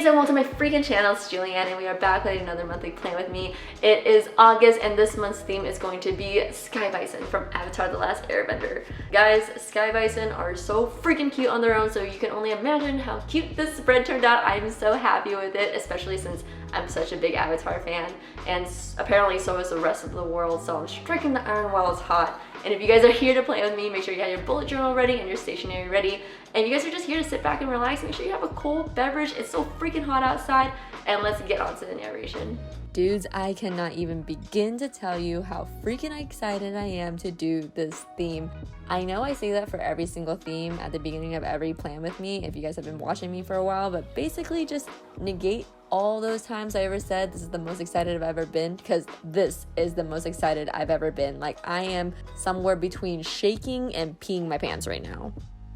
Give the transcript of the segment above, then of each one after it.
guys, and welcome to my freaking channel. It's Julianne, and we are back with another monthly plan with me. It is August, and this month's theme is going to be Sky Bison from Avatar: The Last Airbender. Guys, Sky Bison are so freaking cute on their own, so you can only imagine how cute this spread turned out. I'm so happy with it, especially since I'm such a big Avatar fan, and apparently so is the rest of the world, so I'm striking the iron while it's hot. And if you guys are here to play with me, make sure you have your bullet journal ready and your stationery ready. And you guys are just here to sit back and relax, make sure you have a cold beverage. It's so freaking hot outside, and let's get on to the narration. Dudes, I cannot even begin to tell you how freaking excited I am to do this theme. I know I say that for every single theme at the beginning of every plan with me, if you guys have been watching me for a while, but basically just negate all those times I ever said this is the most excited I've ever been, because this is the most excited I've ever been. Like, I am somewhere between shaking and peeing my pants right now.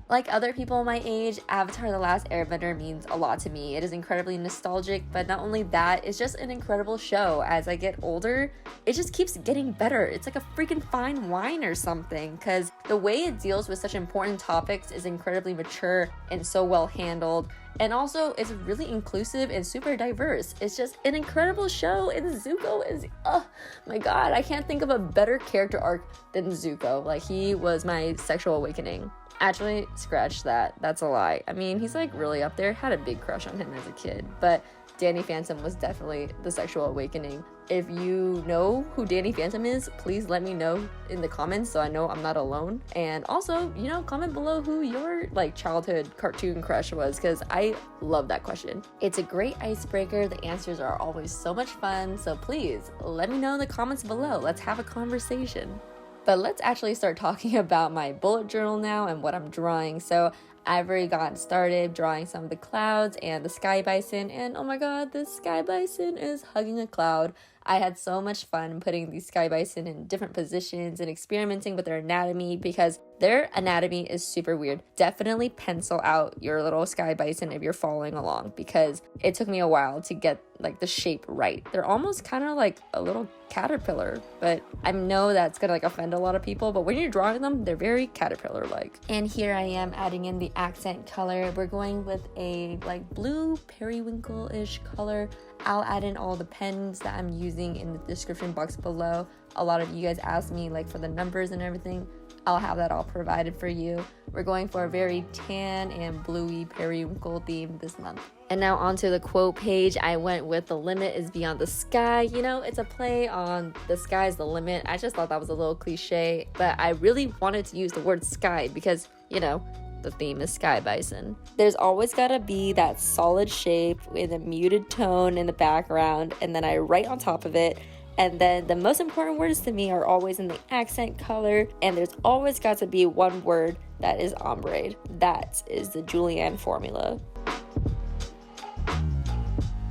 Like other people my age, Avatar: The Last Airbender means a lot to me. It is incredibly nostalgic, but not only that, it's just an incredible show. As I get older, it just keeps getting better. It's like a freaking fine wine or something, because the way it deals with such important topics is incredibly mature and so well handled. And also, it's really inclusive and super diverse. It's just an incredible show, and Zuko is, oh my god, I can't think of a better character arc than Zuko. Like, he was my sexual awakening. Actually, scratch that. That's a lie. I mean, he's like really up there. Had a big crush on him as a kid, but Danny Phantom was definitely the sexual awakening. If you know who Danny Phantom is, please let me know in the comments so I know I'm not alone. And also, you know, comment below who your like childhood cartoon crush was, because I love that question. It's a great icebreaker. The answers are always so much fun. So please let me know in the comments below. Let's have a conversation. But let's actually start talking about my bullet journal now and what I'm drawing. So I've already gotten started drawing some of the clouds and the Sky Bison, and oh my god, this Sky Bison is hugging a cloud. I had so much fun putting these Sky Bison in different positions and experimenting with their anatomy, because their anatomy is super weird. Definitely pencil out your little Sky Bison if you're following along, because it took me a while to get like the shape right. They're almost kind of like a little caterpillar, but I know that's gonna like offend a lot of people, but when you're drawing them, they're very caterpillar-like. And here I am adding in the accent color. We're going with a like blue periwinkle-ish color. I'll add in all the pens that I'm using in the description box below. A lot of you guys asked me like for the numbers and everything. I'll have that all provided for you. We're going for a very tan and bluey periwinkle theme this month. And now onto the quote page. I went with "the limit is beyond the sky." You know, it's a play on the sky's the limit. I just thought that was a little cliche, but I really wanted to use the word sky because, you know, the theme is Sky Bison. There's always gotta be that solid shape with a muted tone in the background, and then I write on top of it. And then the most important words to me are always in the accent color, and there's always got to be one word that is ombre. That is the Julianne formula.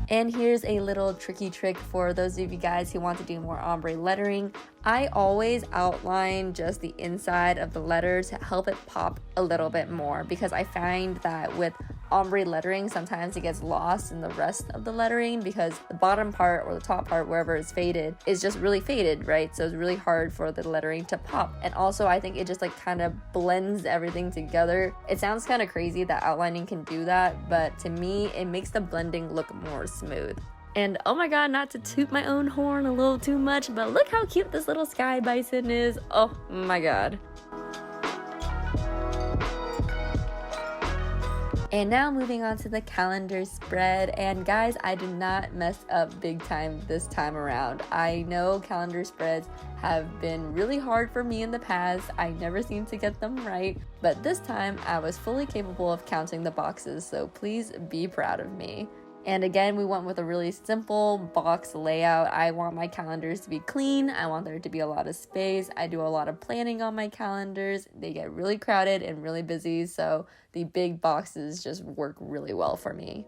And here's a little tricky trick for those of you guys who want to do more ombre lettering. I always outline just the inside of the letter to help it pop a little bit more, because I find that with ombre lettering, sometimes it gets lost in the rest of the lettering because the bottom part or the top part, wherever it's faded, is just really faded, right? So it's really hard for the lettering to pop. And also, I think it just like kind of blends everything together. It sounds kind of crazy that outlining can do that, but to me, it makes the blending look more smooth. And oh my god, not to toot my own horn a little too much, but look how cute this little Sky Bison is. Oh my god. And now moving on to the calendar spread. And guys, I did not mess up big time this time around. I know calendar spreads have been really hard for me in the past. I never seem to get them right, but this time I was fully capable of counting the boxes, so please be proud of me. And again, we went with a really simple box layout. I want my calendars to be clean. I want there to be a lot of space. I do a lot of planning on my calendars. They get really crowded and really busy, so the big boxes just work really well for me.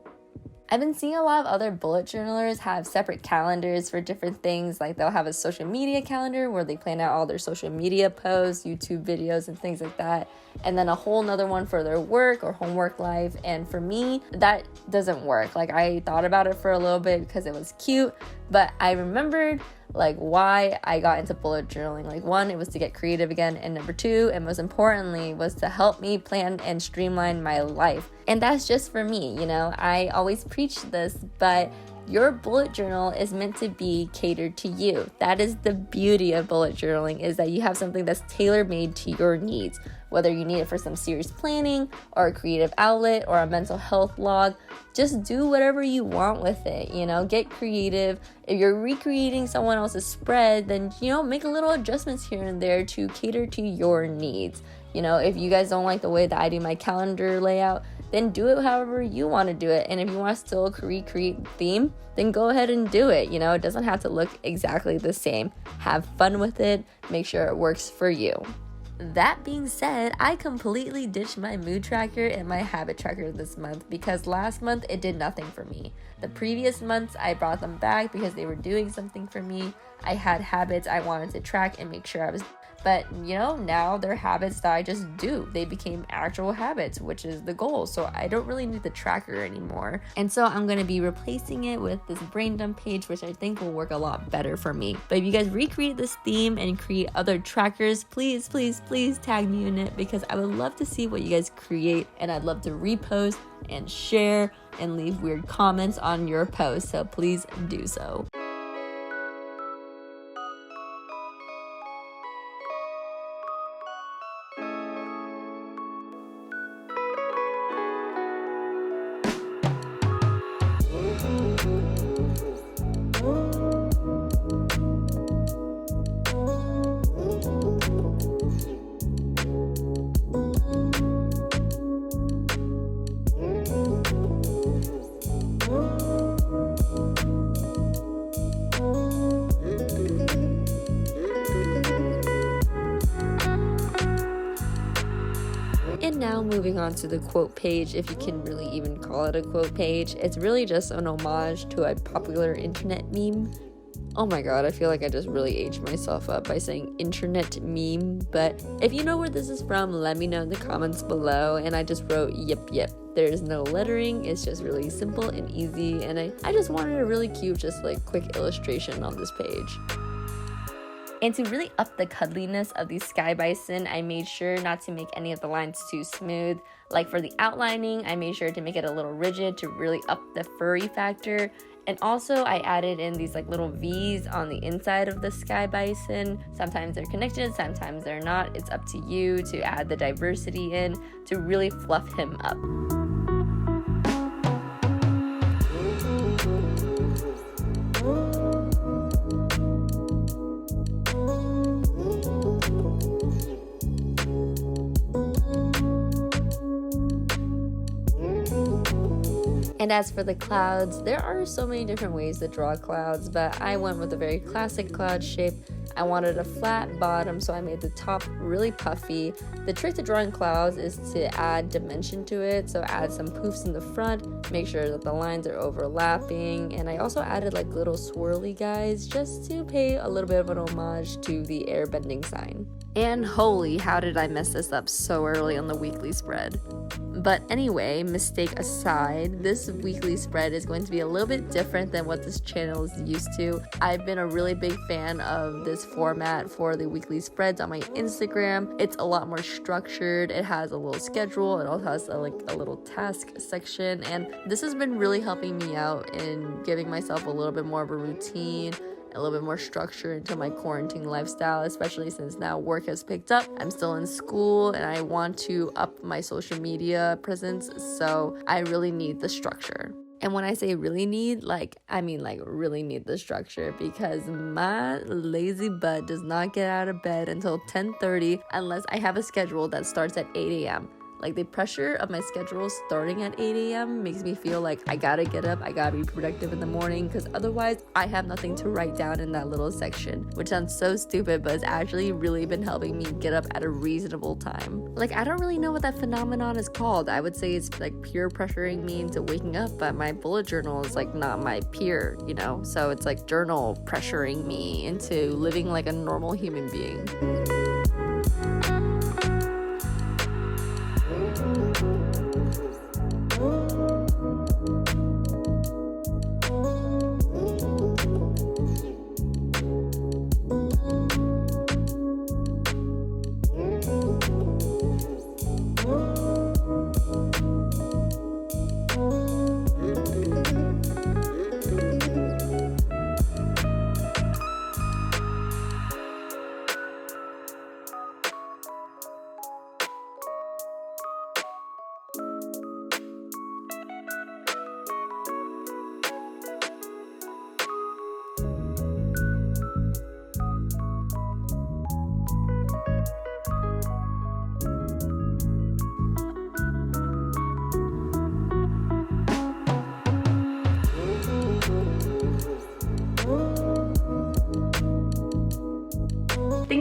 I've been seeing a lot of other bullet journalers have separate calendars for different things. Like they'll have a social media calendar where they plan out all their social media posts, YouTube videos, and things like that. And then a whole nother one for their work or homework life. And for me, that doesn't work. Like I thought about it for a little bit because it was cute, but I remembered like why I got into bullet journaling. Like, one, it was to get creative again, and number two, and most importantly, was to help me plan and streamline my life. And that's just for me, you know. I always preach this, but your bullet journal is meant to be catered to you. That is the beauty of bullet journaling, is that you have something that's tailor-made to your needs. Whether you need it for some serious planning or a creative outlet or a mental health log, just do whatever you want with it, you know, get creative. If you're recreating someone else's spread, then, you know, make a little adjustments here and there to cater to your needs. You know, if you guys don't like the way that I do my calendar layout, then do it however you want to do it. And if you want to still recreate the theme, then go ahead and do it. You know, it doesn't have to look exactly the same. Have fun with it. Make sure it works for you. That being said, I completely ditched my mood tracker and my habit tracker this month because last month it did nothing for me. The previous months I brought them back because they were doing something for me. I had habits I wanted to track and make sure I was, but you know, now they're habits that I just do. They became actual habits, which is the goal. So I don't really need the tracker anymore. And so I'm going to be replacing it with this brain dump page, which I think will work a lot better for me. But if you guys recreate this theme and create other trackers, please, please, please tag me in it, because I would love to see what you guys create, and I'd love to repost and share and leave weird comments on your posts. So please do so. And now moving on to the quote page, if you can really even call it a quote page. It's really just an homage to a popular internet meme. Oh my god, I feel like I just really aged myself up by saying internet meme. But if you know where this is from, let me know in the comments below. And I just wrote yep. There's no lettering, it's just really simple and easy. And I just wanted a really cute, just like quick illustration on this page. And to really up the cuddliness of these sky bison, I made sure not to make any of the lines too smooth. Like for the outlining, I made sure to make it a little rigid to really up the furry factor. And also I added in these like little V's on the inside of the sky bison. Sometimes they're connected, sometimes they're not. It's up to you to add the diversity in to really fluff him up. And as for the clouds, there are so many different ways to draw clouds, but I went with a very classic cloud shape. I wanted a flat bottom, so I made the top really puffy. The trick to drawing clouds is to add dimension to it, so add some poofs in the front, make sure that the lines are overlapping, and I also added like little swirly guys just to pay a little bit of an homage to the airbending sign. And holy, how did I mess this up so early on the weekly spread? But anyway, mistake aside, this weekly spread is going to be a little bit different than what this channel is used to. I've been a really big fan of this format for the weekly spreads on my Instagram. It's a lot more structured. It has a little schedule. It also has a little task section. And this has been really helping me out in giving myself a little bit more of a routine, a little bit more structure into my quarantine lifestyle, especially since now work has picked up. I'm still in school and I want to up my social media presence, so I really need the structure. And when I say really need, I mean really need the structure, because my lazy butt does not get out of bed until 10:30 unless I have a schedule that starts at 8 a.m. Like, the pressure of my schedule starting at 8 a.m. makes me feel like I gotta get up, I gotta be productive in the morning, because otherwise I have nothing to write down in that little section, which sounds so stupid, but it's actually really been helping me get up at a reasonable time. Like, I don't really know what that phenomenon is called. I would say it's like peer pressuring me into waking up, but my bullet journal is like not my peer, you know? So it's like journal pressuring me into living like a normal human being.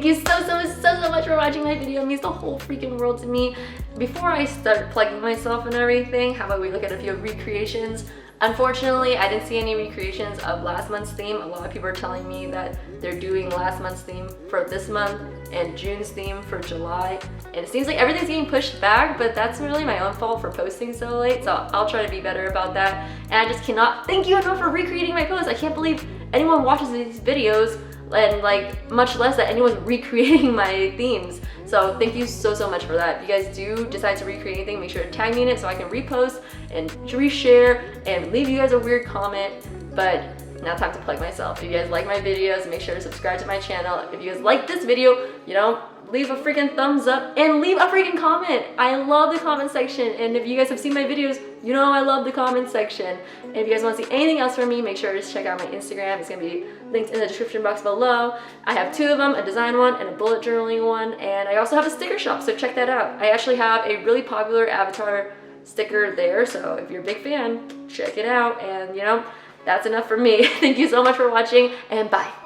Thank you so much for watching my video. It means the whole freaking world to me. Before I start plugging myself and everything, how about we look at a few recreations? Unfortunately, I didn't see any recreations of last month's theme. A lot of people are telling me that they're doing last month's theme for this month and June's theme for July. And it seems like everything's getting pushed back, but that's really my own fault for posting so late. So I'll try to be better about that. And I just cannot thank you enough for recreating my posts. I can't believe anyone watches these videos, and like much less that anyone's recreating my themes. So thank you so much for that. If you guys do decide to recreate anything, make sure to tag me in it so I can repost and reshare and leave you guys a weird comment. But now time to plug myself. If you guys like my videos, make sure to subscribe to my channel. If you guys like this video, you know, leave a freaking thumbs up and leave a freaking comment. I love the comment section, and if you guys have seen my videos, you know I love the comment section. And if you guys want to see anything else from me, make sure to check out my Instagram. It's gonna be linked in the description box below. I have two of them, a design one and a bullet journaling one, and I also have a sticker shop, so check that out. I actually have a really popular avatar sticker there, so if you're a big fan, check it out. And you know, that's enough for me. Thank you so much for watching, and bye.